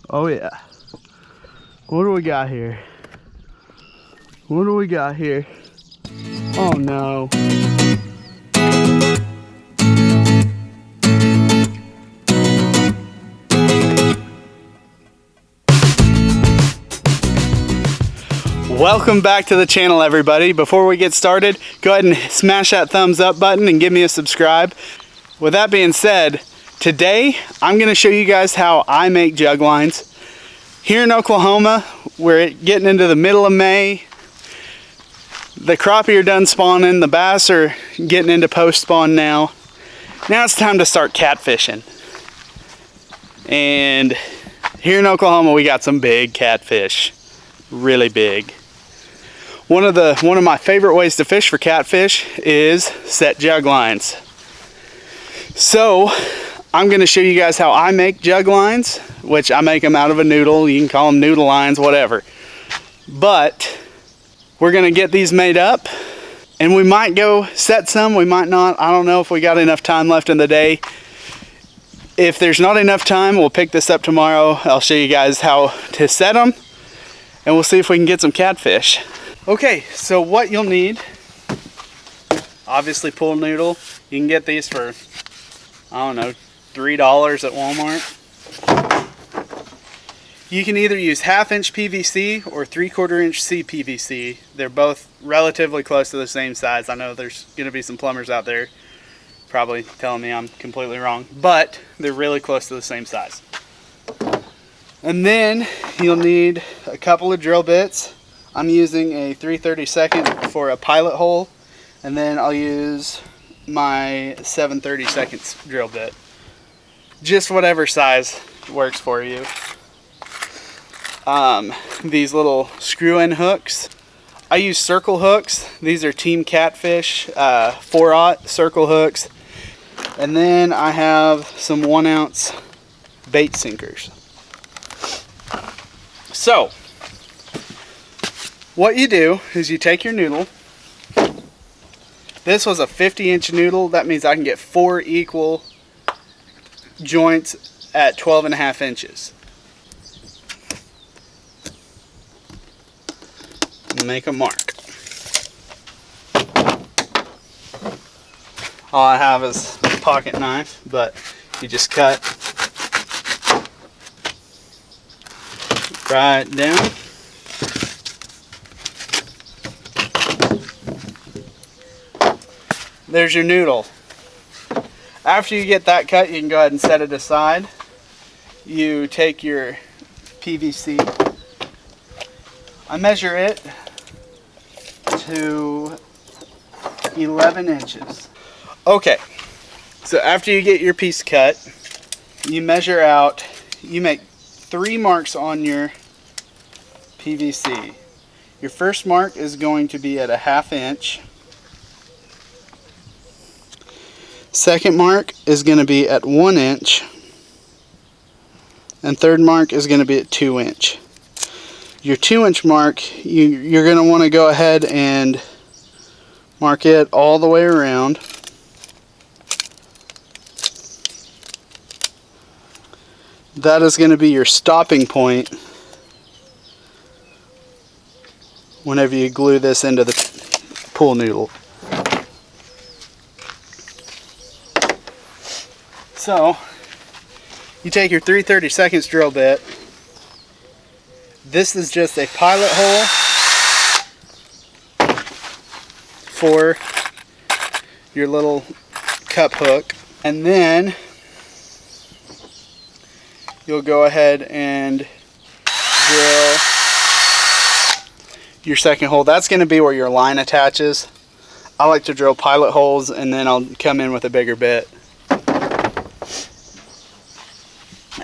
Oh yeah. What do we got here? What do we got here? Oh no. Welcome back to the channel, everybody. Before we get started, go ahead and smash that thumbs up button and give me a subscribe. With that being said, today I'm going to show you guys how I make jug lines. Here in Oklahoma, we're getting into the middle of May. The crappie are done spawning, the bass are getting into post spawn now. Now it's time to start catfishing. And here in Oklahoma we got some big catfish, really big. One of my favorite ways to fish for catfish is set jug lines. So I'm going to show you guys how I make jug lines, which I make them out of a noodle. You can call them noodle lines, whatever. But we're going to get these made up, and we might go set some, we might not. I don't know if we got enough time left in the day. If there's not enough time, we'll pick this up tomorrow. I'll show you guys how to set them, and we'll see if we can get some catfish. Okay, so what you'll need, obviously pool noodle. You can get these for, I don't know, $3 at Walmart. You can either use 1/2 inch PVC or 3/4 inch CPVC. They're both relatively close to the same size. I know there's going to be some plumbers out there probably telling me I'm completely wrong, but they're really close to the same size. And then you'll need a couple of drill bits. I'm using a 3/32 for a pilot hole, and then I'll use my 7/32 drill bit. Just whatever size works for you. These little screw-in hooks. I use circle hooks. These are Team Catfish 4/0 circle hooks. And then I have some 1 ounce bait sinkers. So, what you do is you take your noodle. This was a 50-inch noodle. That means I can get 4 equal joints at 12.5 inches. Make a mark. All I have is a pocket knife, but you just cut right down. There's your noodle. After you get that cut, you can go ahead and set it aside. You take your PVC. I measure it to 11 inches. Okay, so after you get your piece cut, you measure out, you make 3 marks on your PVC. Your first mark is going to be at a 1/2 inch. Second mark is going to be at 1 inch. And third mark is going to be at 2 inch. Your 2 inch mark, you're going to want to go ahead and mark it all the way around. That is going to be your stopping point whenever you glue this into the pool noodle. So, you take your 3/32 drill bit. This is just a pilot hole for your little cup hook. And then you'll go ahead and drill your second hole. That's going to be where your line attaches. I like to drill pilot holes, and then I'll come in with a bigger bit.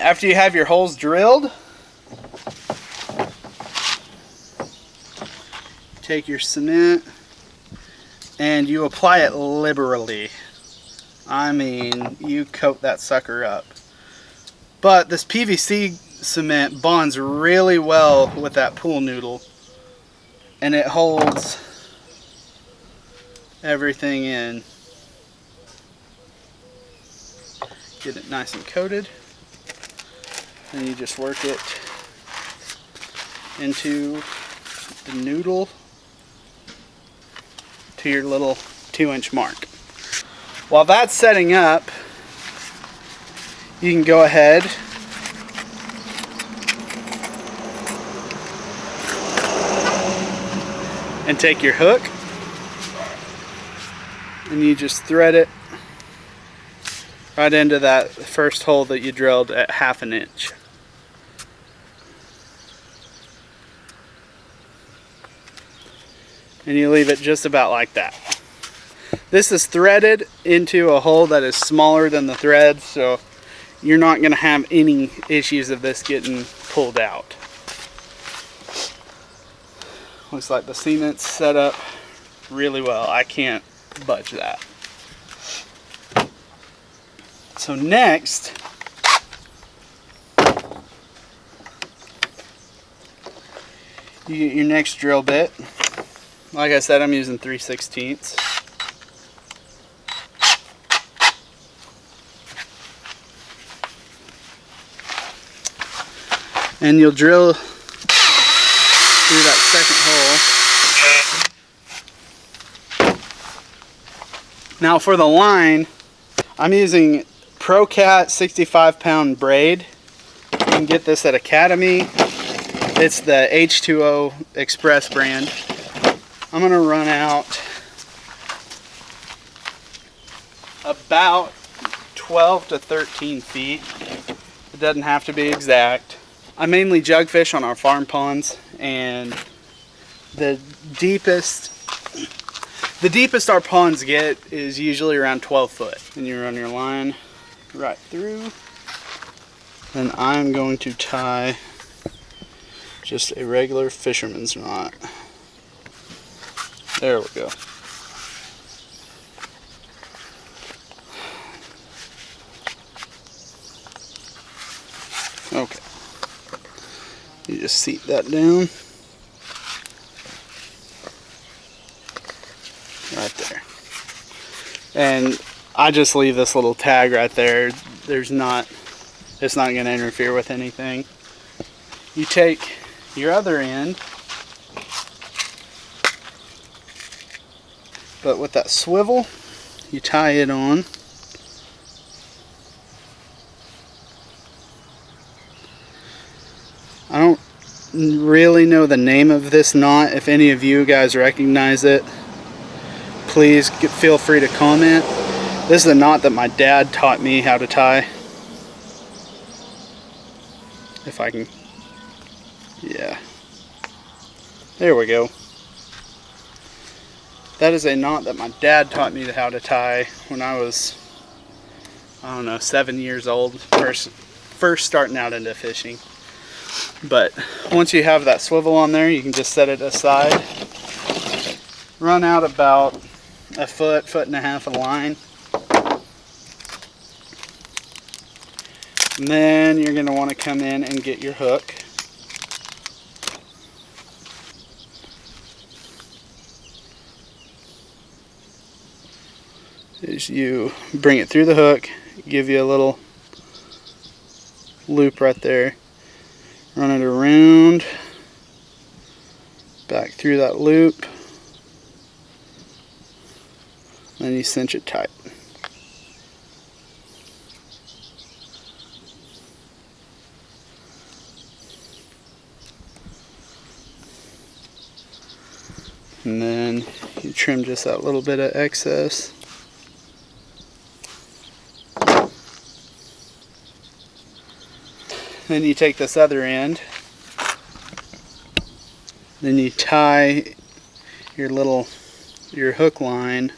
After you have your holes drilled, take your cement and you apply it liberally. I mean, you coat that sucker up. But this PVC cement bonds really well with that pool noodle, and it holds everything in. Get it nice and coated. And you just work it into the noodle to your little 2-inch mark. While that's setting up, you can go ahead and take your hook and you just thread it right into that first hole that you drilled at 1/2 inch. And you leave it just about like that. This is threaded into a hole that is smaller than the thread, so you're not going to have any issues of this getting pulled out. Looks like the cement's set up really well. I can't budge that. So next, you get your next drill bit. Like I said, I'm using 3/16. And you'll drill through that second hole. Now for the line, I'm using ProCat 65-pound braid. You can get this at Academy. It's the H2O Express brand. I'm going to run out about 12 to 13 feet. It doesn't have to be exact. I mainly jug fish on our farm ponds, and the deepest our ponds get is usually around 12 foot. And you run your line right through. And I'm going to tie just a regular fisherman's knot. There we go. Okay. You just seat that down. Right there. And I just leave this little tag right there. It's not going to interfere with anything. You take your other end, but with that swivel, you tie it on. I don't really know the name of this knot. If any of you guys recognize it, please feel free to comment. This is a knot that my dad taught me how to tie. If I can, yeah. There we go. That is a knot that my dad taught me how to tie when I was, I don't know, 7 years old, first starting out into fishing. But once you have that swivel on there, you can just set it aside. Run out about a foot, 1.5 feet of line. And then you're going to want to come in and get your hook. As you bring it through the hook, give you a little loop right there. Run it around, back through that loop, then you cinch it tight. And then you trim just that little bit of excess. Then you take this other end, then you tie your hook line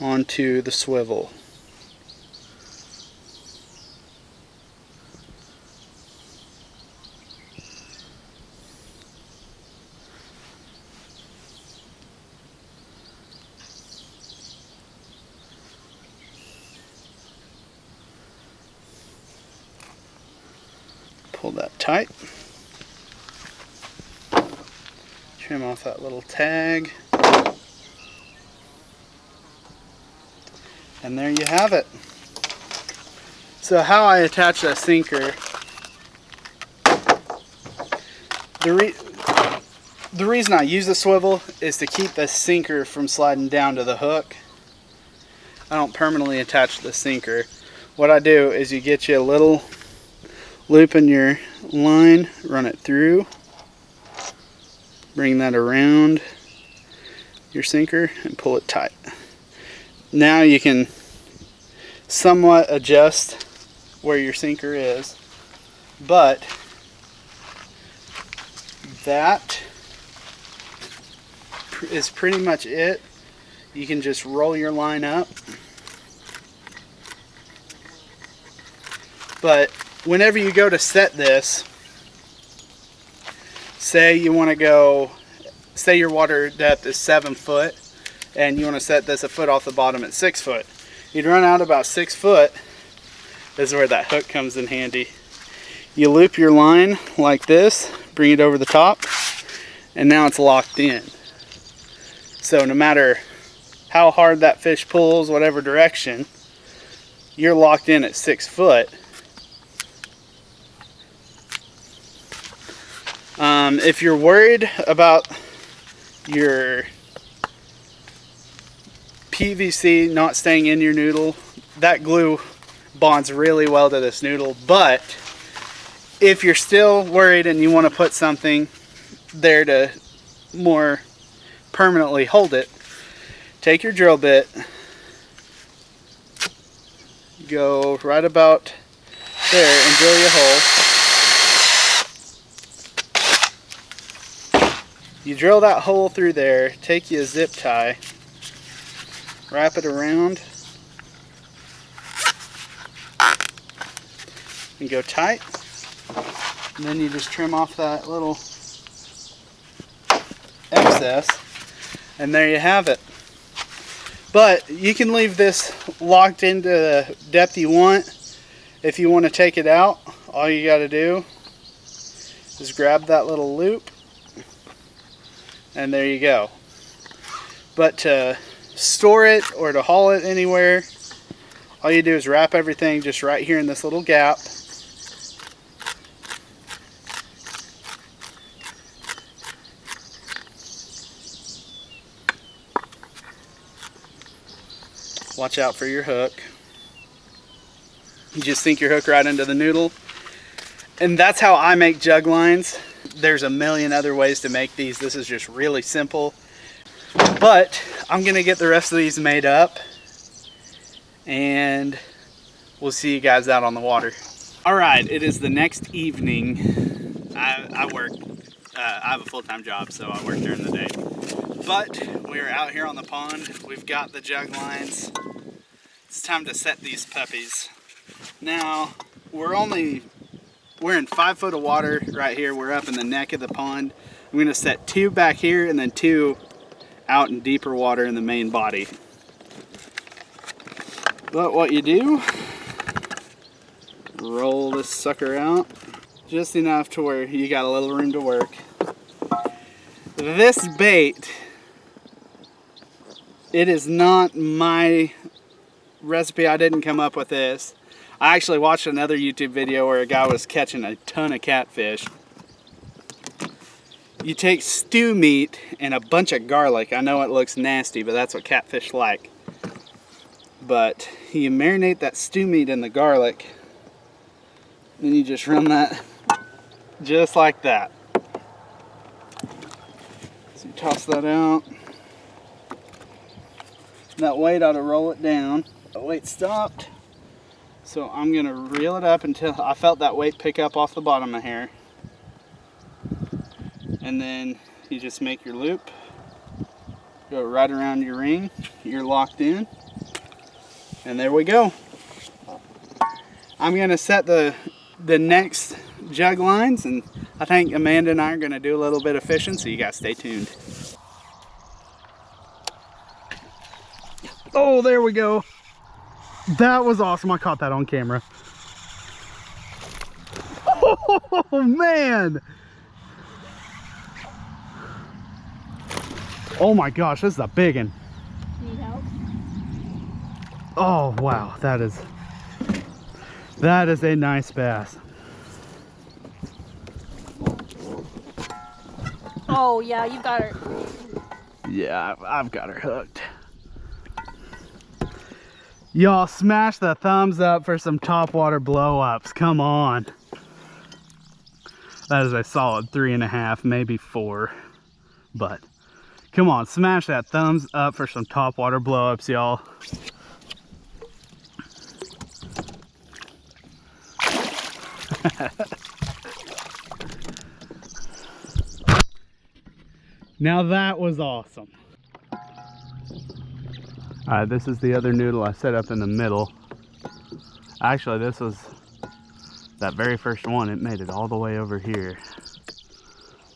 onto the swivel. Pull that tight. Trim off that little tag. And there you have it. So how I attach that sinker The reason I use the swivel is to keep the sinker from sliding down to the hook. I don't permanently attach the sinker. What I do is you get you a little loop in your line, run it through, bring that around your sinker and pull it tight. Now you can somewhat adjust where your sinker is, but that is pretty much it. You can just roll your line up. But whenever you go to set this, say you want to go, say your water depth is 7 foot and you want to set this a foot off the bottom at 6 foot. You'd run out about 6 foot. This is where that hook comes in handy. You loop your line like this, bring it over the top, and now it's locked in. So no matter how hard that fish pulls, whatever direction, you're locked in at 6 foot. If you're worried about your PVC not staying in your noodle, that glue bonds really well to this noodle. But if you're still worried and you want to put something there to more permanently hold it, take your drill bit, go right about there and drill you a hole. You drill that hole through there, take you a zip tie, wrap it around, and go tight. And then you just trim off that little excess, and there you have it. But you can leave this locked into the depth you want. If you want to take it out, all you got to do is grab that little loop, and there you go. But to store it or to haul it anywhere, all you do is wrap everything just right here in this little gap. Watch out for your hook. You just sink your hook right into the noodle. And that's how I make jug lines. There's a million other ways to make these. This is just really simple. But I'm gonna get the rest of these made up and we'll see you guys out on the water. All right, it is the next evening. I work, I have a full-time job, so I work during the day. But we're out here on the pond. We've got the jug lines. It's time to set these puppies. Now, we're in 5 foot of water right here. We're up in the neck of the pond. I'm gonna set 2 back here and then 2 out in deeper water in the main body. But what you do, roll this sucker out just enough to where you got a little room to work. This bait, it is not my recipe. I didn't come up with this. I actually watched another YouTube video where a guy was catching a ton of catfish. You take stew meat and a bunch of garlic. I know it looks nasty, but that's what catfish like. But you marinate that stew meat in the garlic, then you just run that just like that. So you toss that out. That weight ought to roll it down. The weight stopped. So I'm gonna reel it up until I felt that weight pick up off the bottom of here. And then you just make your loop, go right around your ring, you're locked in, and there we go. I'm gonna set the next jug lines, and I think Amanda and I are gonna do a little bit of fishing, so you guys stay tuned. Oh, there we go. That was awesome. I caught that on camera. Oh man. Oh my gosh, this is a big one. Need help? Oh wow, that is a nice bass. Oh yeah, you've got her. Yeah, I've got her hooked. Y'all smash the thumbs up for some topwater blow-ups. Come on. That is a solid 3.5, maybe 4. But come on, smash that thumbs up for some topwater blow-ups, y'all. Now that was awesome. Alright, this is the other noodle I set up in the middle. Actually, this was that very first one. It made it all the way over here.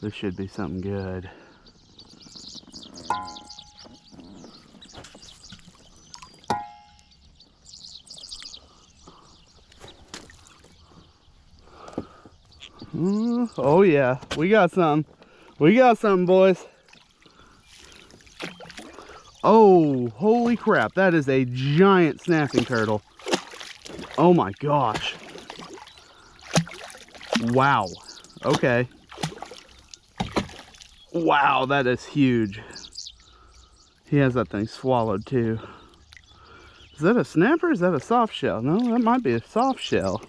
This should be something good. Oh yeah, we got something. We got something, boys. Oh, holy crap. That is a giant snapping turtle. Oh my gosh. Wow. Okay. Wow, that is huge. He has that thing swallowed too. Is that a snapper or is that a soft shell? No, that might be a soft shell.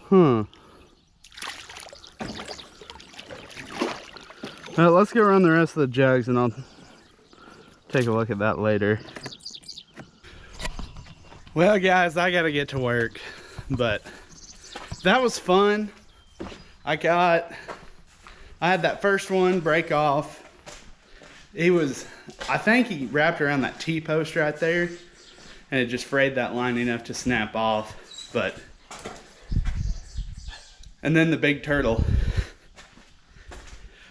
Huh. Well, let's go around the rest of the jugs and I'll take a look at that later. Well guys, I gotta get to work, but that was fun. I had that first one break off. I think he wrapped around that T-post right there and it just frayed that line enough to snap off, and then the big turtle.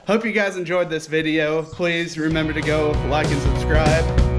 Hope you guys enjoyed this video. Please remember to go like and subscribe.